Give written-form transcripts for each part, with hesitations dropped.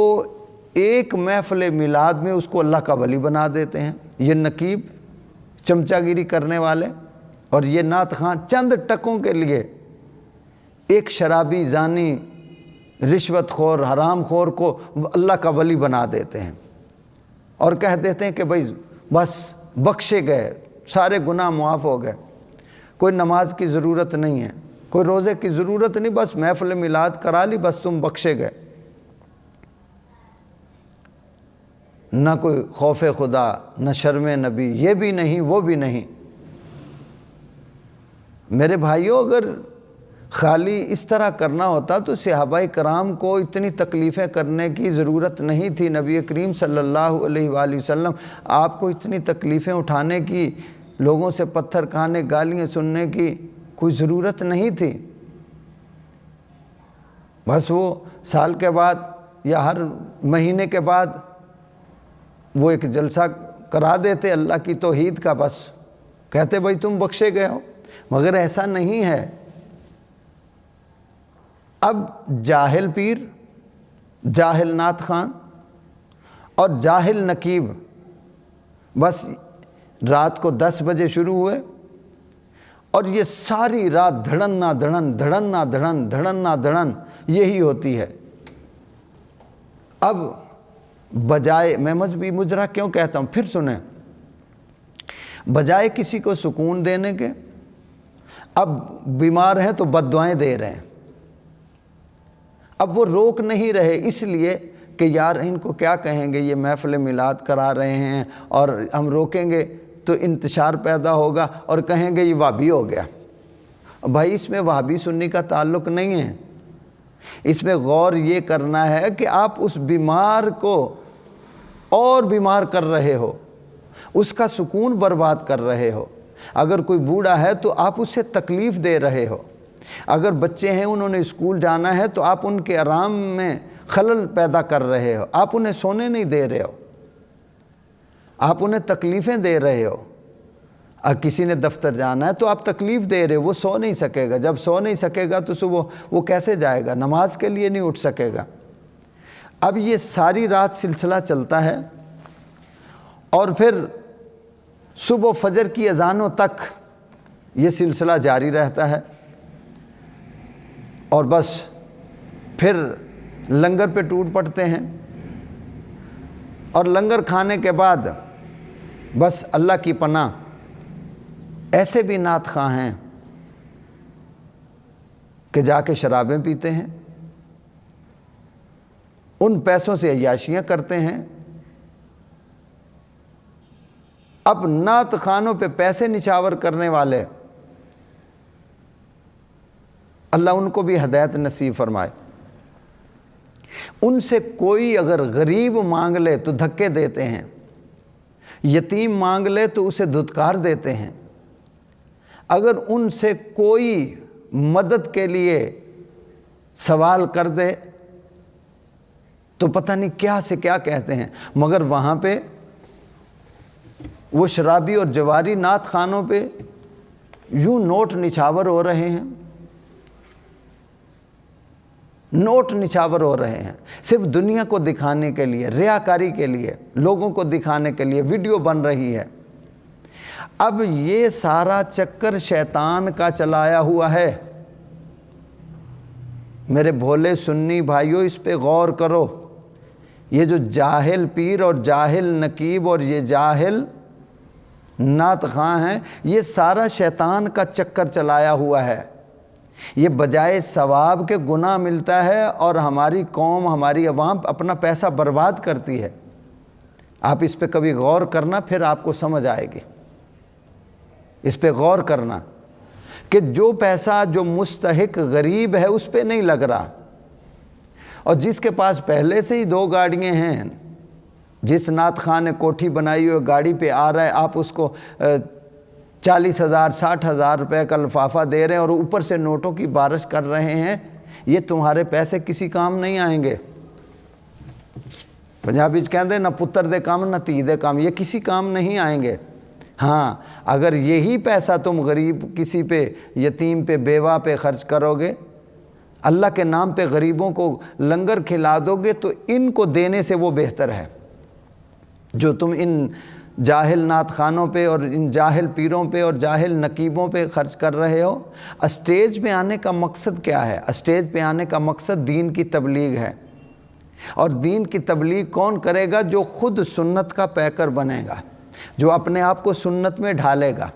تو ایک محفل میلاد میں اس کو اللہ کا ولی بنا دیتے ہیں، یہ نقیب چمچہ گیری کرنے والے، اور یہ نعت خواں چند ٹکوں کے لیے ایک شرابی، زانی، رشوت خور، حرام خور کو اللہ کا ولی بنا دیتے ہیں اور کہہ دیتے ہیں کہ بھائی بس بخشے گئے، سارے گناہ معاف ہو گئے، کوئی نماز کی ضرورت نہیں ہے، کوئی روزے کی ضرورت نہیں، بس محفل میلاد کرا لی، بس تم بخشے گئے۔ نہ کوئی خوف خدا، نہ شرم نبی، یہ بھی نہیں وہ بھی نہیں۔ میرے بھائیوں، اگر خالی اس طرح کرنا ہوتا تو صحابہ کرام کو اتنی تکلیفیں کرنے کی ضرورت نہیں تھی۔ نبی کریم صلی اللہ علیہ وآلہ وسلم آپ کو اتنی تکلیفیں اٹھانے کی، لوگوں سے پتھر کھانے، گالیاں سننے کی کوئی ضرورت نہیں تھی۔ بس وہ سال کے بعد یا ہر مہینے کے بعد وہ ایک جلسہ کرا دیتے اللہ کی توحید کا، بس کہتے بھائی تم بخشے گئے ہو، مگر ایسا نہیں ہے۔ اب جاہل پیر، جاہل نعت خان اور جاہل نقیب بس رات کو 10 بجے شروع ہوئے اور یہ ساری رات دھڑنا دھڑن، دھڑنا دھڑن، دھڑنا دھڑن یہی ہوتی ہے۔ اب بجائے، میں مذہبی مجرا کیوں کہتا ہوں پھر سنیں، بجائے کسی کو سکون دینے کے اب بیمار ہیں تو بد دعائیں دے رہے ہیں۔ اب وہ روک نہیں رہے اس لیے کہ یار ان کو کیا کہیں گے، یہ محفل میلاد کرا رہے ہیں اور ہم روکیں گے تو انتشار پیدا ہوگا اور کہیں گے یہ وہابی ہو گیا۔ بھائی اس میں وہابی سنی کا تعلق نہیں ہے، اس میں غور یہ کرنا ہے کہ آپ اس بیمار کو اور بیمار کر رہے ہو، اس کا سکون برباد کر رہے ہو۔ اگر کوئی بوڑھا ہے تو آپ اسے تکلیف دے رہے ہو، اگر بچے ہیں انہوں نے اسکول جانا ہے تو آپ ان کے آرام میں خلل پیدا کر رہے ہو، آپ انہیں سونے نہیں دے رہے ہو، آپ انہیں تکلیفیں دے رہے ہو۔ اب کسی نے دفتر جانا ہے تو آپ تکلیف دے رہے ہو، وہ سو نہیں سکے گا، جب سو نہیں سکے گا تو صبح وہ کیسے جائے گا، نماز کے لیے نہیں اٹھ سکے گا۔ اب یہ ساری رات سلسلہ چلتا ہے اور پھر صبح فجر کی اذانوں تک یہ سلسلہ جاری رہتا ہے، اور بس پھر لنگر پہ ٹوٹ پڑتے ہیں، اور لنگر کھانے کے بعد بس اللہ کی پناہ ایسے بھی نعت خواں ہیں کہ جا کے شرابیں پیتے ہیں، ان پیسوں سے عیاشیاں کرتے ہیں۔ اب نعت خانوں پہ پیسے نچھاور کرنے والے، اللہ ان کو بھی ہدایت نصیب فرمائے۔ ان سے کوئی اگر غریب مانگ لے تو دھکے دیتے ہیں، یتیم مانگ لے تو اسے دھتکار دیتے ہیں، اگر ان سے کوئی مدد کے لیے سوال کر دے تو پتہ نہیں کیا سے کیا کہتے ہیں، مگر وہاں پہ وہ شرابی اور جواری نعت خانوں پہ یوں نوٹ نچھاور ہو رہے ہیں، نوٹ نچھاور ہو رہے ہیں، صرف دنیا کو دکھانے کے لیے، ریاکاری کے لیے، لوگوں کو دکھانے کے لیے ویڈیو بن رہی ہے۔ اب یہ سارا چکر شیطان کا چلایا ہوا ہے۔ میرے بھولے سنی بھائیوں، اس پہ غور کرو۔ یہ جو جاہل پیر اور جاہل نقیب اور یہ جاہل نعت خواں ہیں، یہ سارا شیطان کا چکر چلایا ہوا ہے۔ یہ بجائے ثواب کے گناہ ملتا ہے اور ہماری قوم، ہماری عوام اپنا پیسہ برباد کرتی ہے۔ آپ اس پہ کبھی غور کرنا، پھر آپ کو سمجھ آئے گی۔ اس پہ غور کرنا کہ جو پیسہ جو مستحق غریب ہے اس پہ نہیں لگ رہا، اور جس کے پاس پہلے سے ہی 2 گاڑیاں ہیں، جس نعت خواں نے کوٹھی بنائی ہوئی گاڑی پہ آ رہا ہے، آپ اس کو 40,000 60,000 روپے کا لفافہ دے رہے ہیں اور اوپر سے نوٹوں کی بارش کر رہے ہیں، یہ تمہارے پیسے کسی کام نہیں آئیں گے۔ پنجابی کہتے ہیں نہ پتر دے کام نہ تھی دے کام، یہ کسی کام نہیں آئیں گے۔ ہاں اگر یہی پیسہ تم غریب کسی پہ، یتیم پہ، بیوہ پہ خرچ کرو گے، اللہ کے نام پہ غریبوں کو لنگر کھلا دو گے تو ان کو دینے سے وہ بہتر ہے جو تم ان جاہل نعت خانوں پہ اور ان جاہل پیروں پہ اور جاہل نقیبوں پہ خرچ کر رہے ہو۔ اسٹیج پہ آنے کا مقصد کیا ہے؟ اسٹیج پہ آنے کا مقصد دین کی تبلیغ ہے، اور دین کی تبلیغ کون کرے گا؟ جو خود سنت کا پیکر بنے گا، جو اپنے آپ کو سنت میں ڈھالے گا،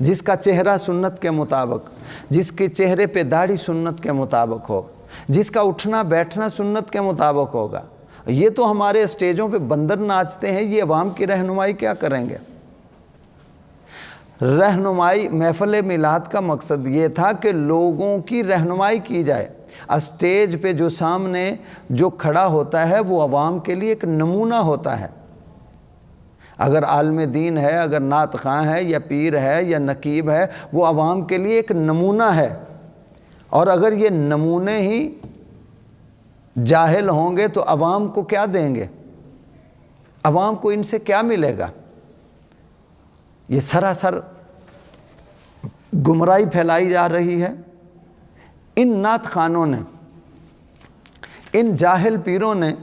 جس کا چہرہ سنت کے مطابق، جس کے چہرے پہ داڑھی سنت کے مطابق ہو، جس کا اٹھنا بیٹھنا سنت کے مطابق ہوگا۔ یہ تو ہمارے اسٹیجوں پہ بندر ناچتے ہیں، یہ عوام کی رہنمائی کیا کریں گے؟ رہنمائی محفل میلاد کا مقصد یہ تھا کہ لوگوں کی رہنمائی کی جائے۔ اسٹیج پہ جو سامنے جو کھڑا ہوتا ہے وہ عوام کے لیے ایک نمونہ ہوتا ہے۔ اگر عالم دین ہے، اگر نعت خواں ہے یا پیر ہے یا نقیب ہے، وہ عوام کے لیے ایک نمونہ ہے، اور اگر یہ نمونے ہی جاہل ہوں گے تو عوام کو کیا دیں گے؟ عوام کو ان سے کیا ملے گا؟ یہ سراسر گمراہی پھیلائی جا رہی ہے۔ ان نعت خانوں نے، ان جاہل پیروں نے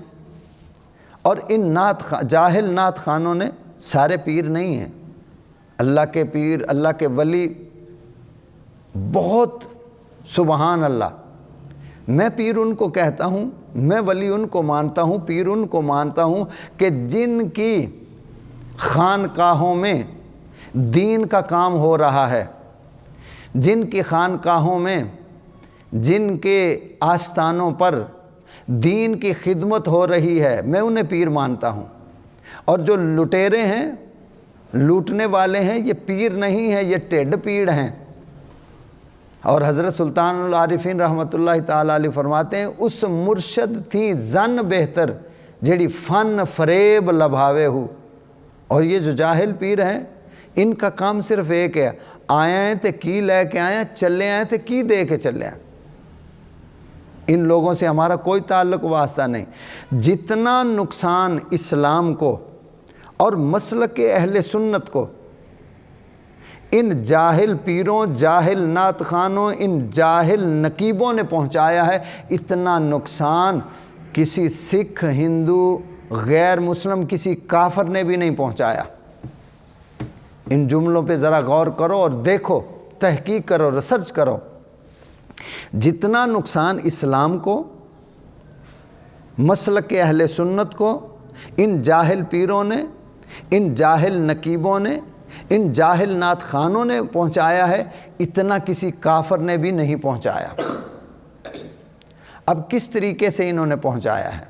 اور ان جاہل نعت خانوں نے، سارے پیر نہیں ہیں، اللہ کے پیر، اللہ کے ولی بہت، سبحان اللہ۔ میں پیر ان کو کہتا ہوں، میں ولی ان کو مانتا ہوں، پیر ان کو مانتا ہوں کہ جن کی خانقاہوں میں دین کا کام ہو رہا ہے، جن کی خانقاہوں میں، جن کے آستانوں پر دین کی خدمت ہو رہی ہے، میں انہیں پیر مانتا ہوں۔ اور جو لٹیرے ہیں، لوٹنے والے ہیں، یہ پیر نہیں ہیں، یہ ٹیڈ پیڑ ہیں۔ اور حضرت سلطان العارفین رحمۃ اللہ تعالیٰ علیہ فرماتے ہیں، اس مرشد تھی زن بہتر جیڑی فن فریب لبھاوے ہو۔ اور یہ جو جاہل پیر ہیں، ان کا کام صرف ایک ہے، آئے ہیں تے کی لے کے آئے ہیں، چلے آئے تے کی دے کے چلے آئے۔ ان لوگوں سے ہمارا کوئی تعلق واسطہ نہیں۔ جتنا نقصان اسلام کو اور مسلک اہل سنت کو ان جاہل پیروں، جاہل نعت خانوں، ان جاہل نقیبوں نے پہنچایا ہے، اتنا نقصان کسی سکھ، ہندو، غیر مسلم، کسی کافر نے بھی نہیں پہنچایا۔ ان جملوں پہ ذرا غور کرو اور دیکھو، تحقیق کرو، ریسرچ کرو۔ جتنا نقصان اسلام کو، مسلک اہل سنت کو ان جاہل پیروں نے، ان جاہل نقیبوں نے، ان جاہل نعت خانوں نے پہنچایا ہے، اتنا کسی کافر نے بھی نہیں پہنچایا۔ اب کس طریقے سے انہوں نے پہنچایا ہے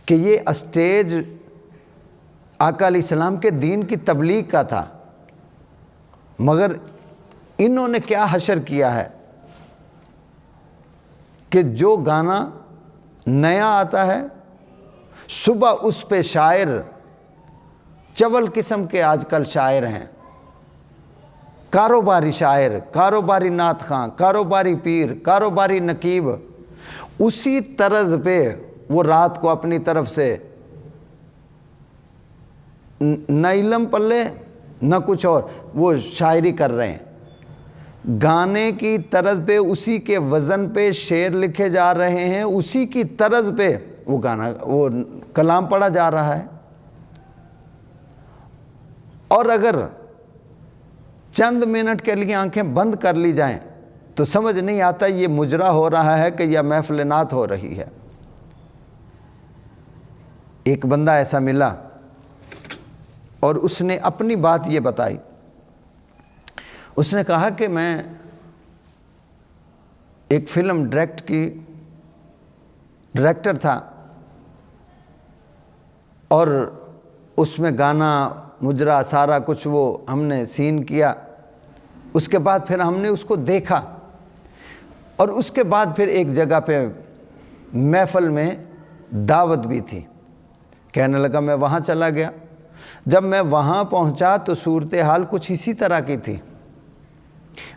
کہ یہ اسٹیج آقا علیہ السلام کے دین کی تبلیغ کا تھا، مگر انہوں نے کیا حشر کیا ہے کہ جو گانا نیا آتا ہے، صبح اس پہ شاعر، چول قسم کے آج کل شاعر ہیں، کاروباری شاعر، کاروباری نعت خواں، کاروباری پیر، کاروباری نقیب، اسی طرز پہ وہ رات کو اپنی طرف سے نہ علم پلے نہ کچھ اور، وہ شاعری کر رہے ہیں۔ گانے کی طرز پہ، اسی کے وزن پہ شعر لکھے جا رہے ہیں، اسی کی طرز پہ وہ کلام پڑھا جا رہا ہے۔ اور اگر چند منٹ کے لیے آنکھیں بند کر لی جائیں تو سمجھ نہیں آتا یہ مجرا ہو رہا ہے کہ یا محفل نعت ہو رہی ہے۔ ایک بندہ ایسا ملا اور اس نے اپنی بات یہ بتائی۔ اس نے کہا کہ میں ایک فلم ڈائریکٹر تھا، اور اس میں گانا، مجرا، سارا کچھ وہ ہم نے سین کیا۔ اس کے بعد پھر ہم نے اس کو دیکھا، اور اس کے بعد پھر ایک جگہ پہ محفل میں دعوت بھی تھی۔ کہنے لگا میں وہاں چلا گیا۔ جب میں وہاں پہنچا تو صورتحال کچھ اسی طرح کی تھی۔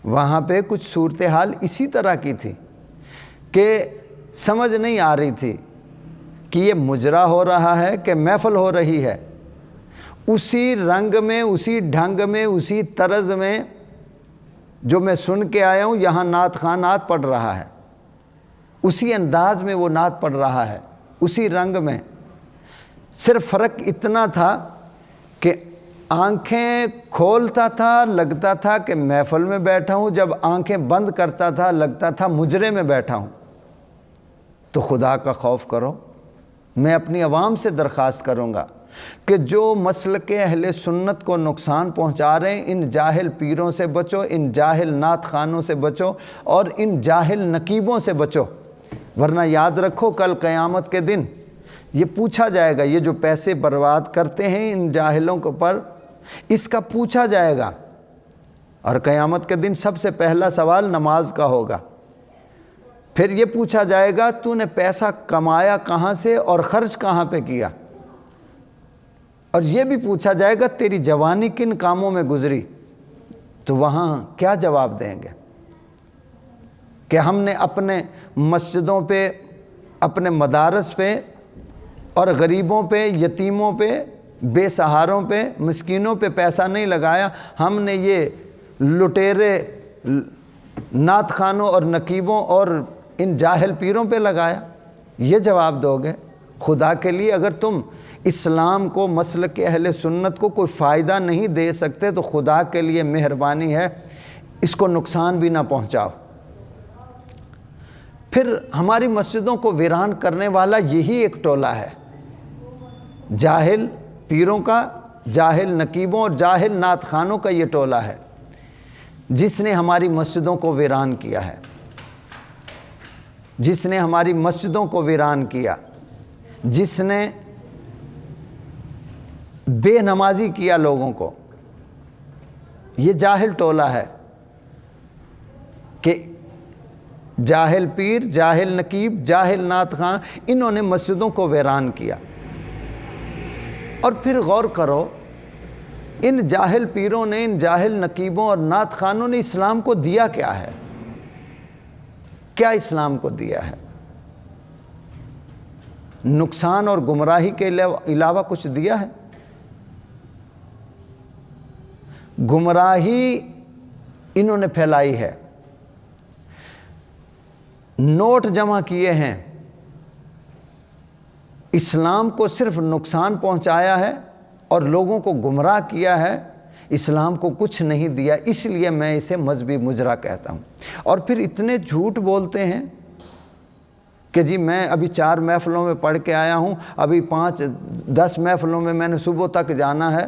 وہاں پہ کچھ صورتحال اسی طرح کی تھی کہ سمجھ نہیں آ رہی تھی کہ یہ مجرا ہو رہا ہے کہ محفل ہو رہی ہے۔ اسی رنگ میں، اسی ڈھنگ میں، اسی طرز میں جو میں سن کے آیا ہوں، یہاں نعت خواں نعت پڑھ رہا ہے، اسی انداز میں وہ نعت پڑھ رہا ہے، اسی رنگ میں، صرف فرق اتنا تھا کہ آنکھیں کھولتا تھا لگتا تھا کہ محفل میں بیٹھا ہوں، جب آنکھیں بند کرتا تھا لگتا تھا مجرے میں بیٹھا ہوں۔ تو خدا کا خوف کرو۔ میں اپنی عوام سے درخواست کروں گا کہ جو مسلک اہل سنت کو نقصان پہنچا رہے ہیں، ان جاہل پیروں سے بچو، ان جاہل نعت خوانوں سے بچو اور ان جاہل نقیبوں سے بچو، ورنہ یاد رکھو کل قیامت کے دن یہ پوچھا جائے گا، یہ جو پیسے برباد کرتے ہیں ان جاہلوں کے پر، اس کا پوچھا جائے گا۔ اور قیامت کے دن سب سے پہلا سوال نماز کا ہوگا، پھر یہ پوچھا جائے گا تو نے پیسہ کمایا کہاں سے اور خرچ کہاں پہ کیا، اور یہ بھی پوچھا جائے گا تیری جوانی کن کاموں میں گزری۔ تو وہاں کیا جواب دیں گے کہ ہم نے اپنے مسجدوں پہ، اپنے مدارس پہ اور غریبوں پہ، یتیموں پہ، بے سہاروں پہ، مسکینوں پہ پیسہ نہیں لگایا، ہم نے یہ لٹیرے نعت خوانوں اور نقیبوں اور ان جاہل پیروں پہ لگایا۔ یہ جواب دو گے؟ خدا کے لیے اگر تم اسلام کو، مسلک اہل سنت کو کوئی فائدہ نہیں دے سکتے تو خدا کے لیے مہربانی ہے اس کو نقصان بھی نہ پہنچاؤ۔ پھر ہماری مسجدوں کو ویران کرنے والا یہی ایک ٹولہ ہے، جاہل پیروں کا، جاہل نقیبوں اور جاہل نعت خوانوں کا یہ ٹولہ ہے جس نے ہماری مسجدوں کو ویران کیا ہے، جس نے ہماری مسجدوں کو ویران کیا، جس نے بے نمازی کیا لوگوں کو۔ یہ جاہل ٹولہ ہے کہ جاہل پیر، جاہل نقیب، جاہل نعت خوان، انہوں نے مسجدوں کو ویران کیا۔ اور پھر غور کرو، ان جاہل پیروں نے، ان جاہل نقیبوں اور نعت خوانوں نے اسلام کو دیا کیا ہے؟ کیا اسلام کو دیا ہے؟ نقصان اور گمراہی کے علاوہ کچھ دیا ہے؟ گمراہی انہوں نے پھیلائی ہے، نوٹ جمع کیے ہیں، اسلام کو صرف نقصان پہنچایا ہے اور لوگوں کو گمراہ کیا ہے، اسلام کو کچھ نہیں دیا۔ اس لیے میں اسے مذہبی مجرا کہتا ہوں۔ اور پھر اتنے جھوٹ بولتے ہیں کہ جی میں ابھی 4 محفلوں میں پڑھ کے آیا ہوں، ابھی 5-10 محفلوں میں نے صبح تک جانا ہے۔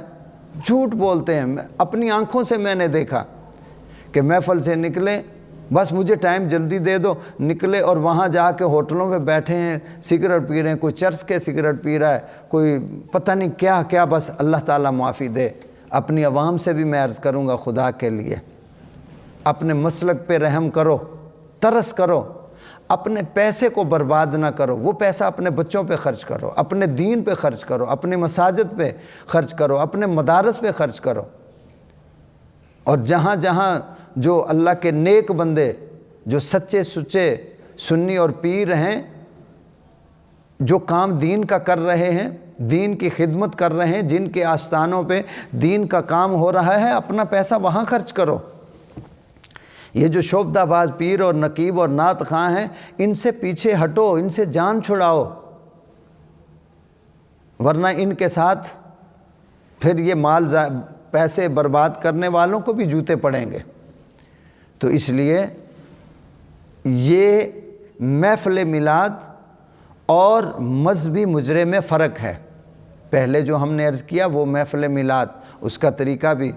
جھوٹ بولتے ہیں۔ اپنی آنکھوں سے میں نے دیکھا کہ محفل سے نکلے، بس مجھے ٹائم جلدی دے دو، نکلے اور وہاں جا کے ہوٹلوں میں بیٹھے ہیں، سگریٹ پی رہے ہیں، کوئی چرس کے سگریٹ پی رہا ہے، کوئی پتہ نہیں کیا کیا۔ بس اللہ تعالیٰ معافی دے۔ اپنی عوام سے بھی میں عرض کروں گا، خدا کے لیے اپنے مسلک پہ رحم کرو، ترس کرو، اپنے پیسے کو برباد نہ کرو۔ وہ پیسہ اپنے بچوں پہ خرچ کرو، اپنے دین پہ خرچ کرو، اپنے مساجد پہ خرچ کرو، اپنے مدارس پہ خرچ کرو۔ اور جہاں جہاں جو اللہ کے نیک بندے، جو سچے سچے سنی اور پیر ہیں، جو کام دین کا کر رہے ہیں، دین کی خدمت کر رہے ہیں، جن کے آستانوں پہ دین کا کام ہو رہا ہے، اپنا پیسہ وہاں خرچ کرو۔ یہ جو شعبدہ باز پیر اور نقیب اور نعت خواں ہیں، ان سے پیچھے ہٹو، ان سے جان چھڑاؤ، ورنہ ان کے ساتھ پھر یہ پیسے برباد کرنے والوں کو بھی جوتے پڑیں گے۔ تو اس لیے یہ محفل میلاد اور مذہبی مجرے میں فرق ہے۔ پہلے جو ہم نے عرض کیا وہ محفل میلاد، اس کا طریقہ بھی،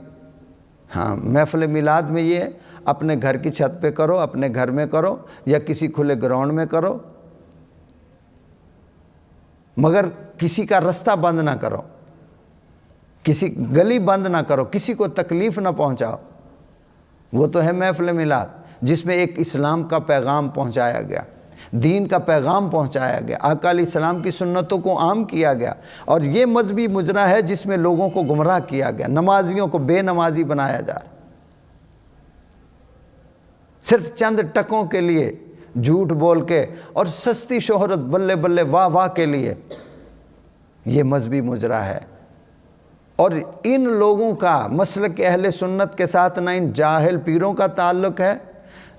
ہاں محفل میلاد میں یہ اپنے گھر کی چھت پہ کرو، اپنے گھر میں کرو یا کسی کھلے گراؤنڈ میں کرو، مگر کسی کا رستہ بند نہ کرو، کسی گلی بند نہ کرو، کسی کو تکلیف نہ پہنچاؤ۔ وہ تو ہے محفل میلاد جس میں ایک اسلام کا پیغام پہنچایا گیا، دین کا پیغام پہنچایا گیا، آقا علیہ السلام کی سنتوں کو عام کیا گیا۔ اور یہ مذہبی مجرا ہے جس میں لوگوں کو گمراہ کیا گیا، نمازیوں کو بے نمازی بنایا جا رہا، صرف چند ٹکوں کے لیے جھوٹ بول کے اور سستی شہرت، بلے بلے واہ واہ کے لیے یہ مذہبی مجرا ہے۔ اور ان لوگوں کا مسلک اہل سنت کے ساتھ نہ ان جاہل پیروں کا تعلق ہے،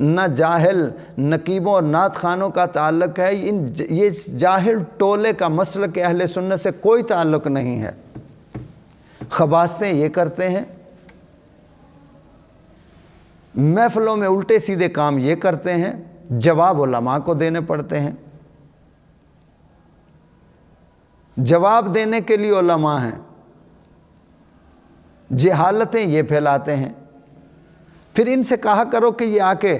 نہ جاہل نقیبوں اور نعت خوانوں کا تعلق ہے، یہ جاہل ٹولے کا مسلک اہل سنت سے کوئی تعلق نہیں ہے۔ خباستیں یہ کرتے ہیں، محفلوں میں الٹے سیدھے کام یہ کرتے ہیں، جواب علماء کو دینے پڑتے ہیں۔ جواب دینے کے لیے علماء ہیں، جہالتیں یہ پھیلاتے ہیں۔ پھر ان سے کہا کرو کہ یہ آ کے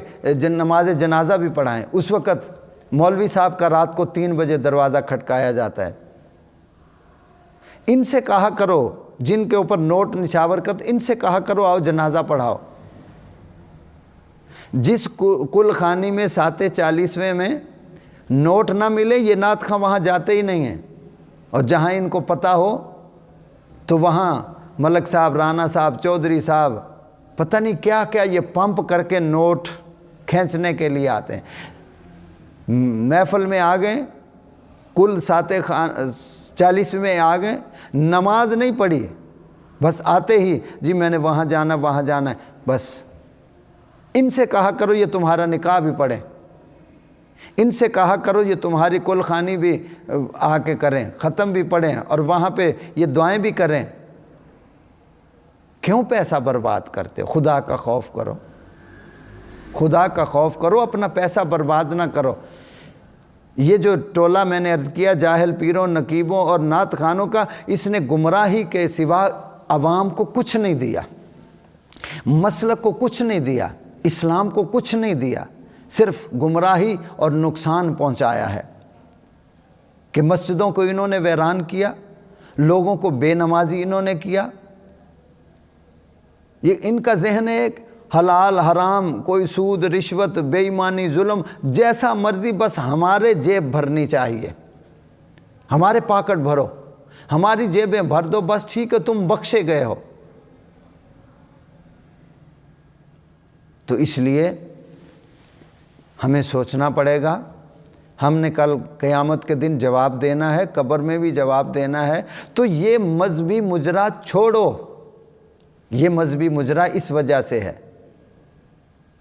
نماز جنازہ بھی پڑھائیں۔ اس وقت مولوی صاحب کا رات کو 3 بجے دروازہ کھٹکایا جاتا ہے۔ ان سے کہا کرو، جن کے اوپر نوٹ نچھاور کر، ان سے کہا کرو آؤ جنازہ پڑھاؤ۔ جس کل خانی میں 40ویں میں نوٹ نہ ملے، یہ نعت خواں وہاں جاتے ہی نہیں ہیں، اور جہاں ان کو پتہ ہو تو وہاں ملک صاحب، رانا صاحب، چودھری صاحب پتہ نہیں کیا کیا یہ پمپ کر کے نوٹ کھینچنے کے لیے آتے ہیں۔ محفل میں آ گئے، کل 40ویں میں آ گئے، نماز نہیں پڑھی، بس آتے ہی جی میں نے وہاں جانا وہاں جانا ہے، بس۔ ان سے کہا کرو یہ تمہارا نکاح بھی پڑھیں، ان سے کہا کرو یہ تمہاری کل خوانی بھی آ کے کریں، ختم بھی پڑھیں، اور وہاں پہ یہ دعائیں بھی کریں۔ کیوں پیسہ برباد کرتے؟ خدا کا خوف کرو، خدا کا خوف کرو، اپنا پیسہ برباد نہ کرو۔ یہ جو ٹولہ میں نے عرض کیا جاہل پیروں، نقیبوں اور نعت خوانوں کا، اس نے گمراہی کے سوا عوام کو کچھ نہیں دیا، مسلک کو کچھ نہیں دیا، اسلام کو کچھ نہیں دیا، صرف گمراہی اور نقصان پہنچایا ہے۔ کہ مسجدوں کو انہوں نے ویران کیا، لوگوں کو بے نمازی انہوں نے کیا۔ یہ ان کا ذہن ہے ایک حلال حرام، کوئی سود رشوت بے ایمانی ظلم، جیسا مرضی، بس ہمارے جیب بھرنی چاہیے، ہمارے پاکٹ بھرو، ہماری جیبیں بھر دو، بس ٹھیک ہے تم بخشے گئے ہو۔ تو اس لیے ہمیں سوچنا پڑے گا، ہم نے کل قیامت کے دن جواب دینا ہے، قبر میں بھی جواب دینا ہے۔ تو یہ مذہبی مجرا چھوڑو، یہ مذہبی مجرا اس وجہ سے ہے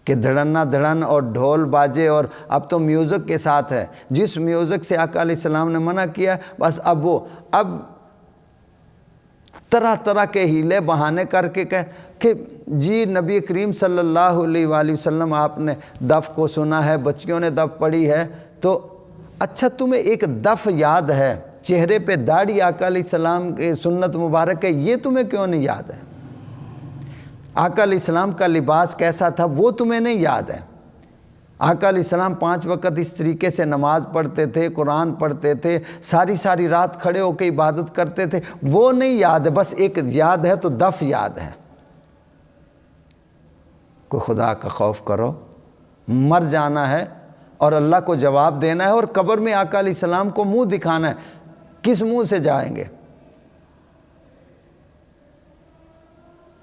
کہ دھڑنا دھڑن اور ڈھول باجے، اور اب تو میوزک کے ساتھ ہے، جس میوزک سے آقا علیہ السلام نے منع کیا، بس اب طرح طرح کے ہیلے بہانے کر کے کہ جی نبی کریم صلی اللہ علیہ وآلہ وسلم آپ نے دف کو سنا ہے، بچیوں نے دف پڑھی ہے، تو اچھا تمہیں ایک دف یاد ہے، چہرے پہ داڑھی آقا علیہ السلام کے سنت مبارک ہے، یہ تمہیں کیوں نہیں یاد ہے؟ آقا علیہ السلام کا لباس کیسا تھا وہ تمہیں نہیں یاد ہے؟ آقا علیہ السلام 5 وقت اس طریقے سے نماز پڑھتے تھے، قرآن پڑھتے تھے، ساری رات کھڑے ہو کے عبادت کرتے تھے، وہ نہیں یاد ہے، بس ایک یاد ہے تو دف یاد ہے۔ کوئی خدا کا خوف کرو، مر جانا ہے اور اللہ کو جواب دینا ہے، اور قبر میں آقا علیہ السلام کو منہ دکھانا ہے، کس منہ سے جائیں گے؟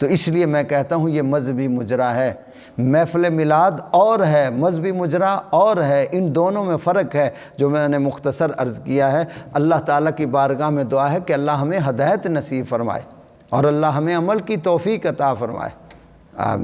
تو اس لیے میں کہتا ہوں یہ مذہبی مجرا ہے۔ محفل میلاد اور ہے، مذہبی مجرا اور ہے، ان دونوں میں فرق ہے جو میں نے مختصر عرض کیا ہے۔ اللہ تعالیٰ کی بارگاہ میں دعا ہے کہ اللہ ہمیں ہدایت نصیب فرمائے اور اللہ ہمیں عمل کی توفیق عطا فرمائے۔ آمین۔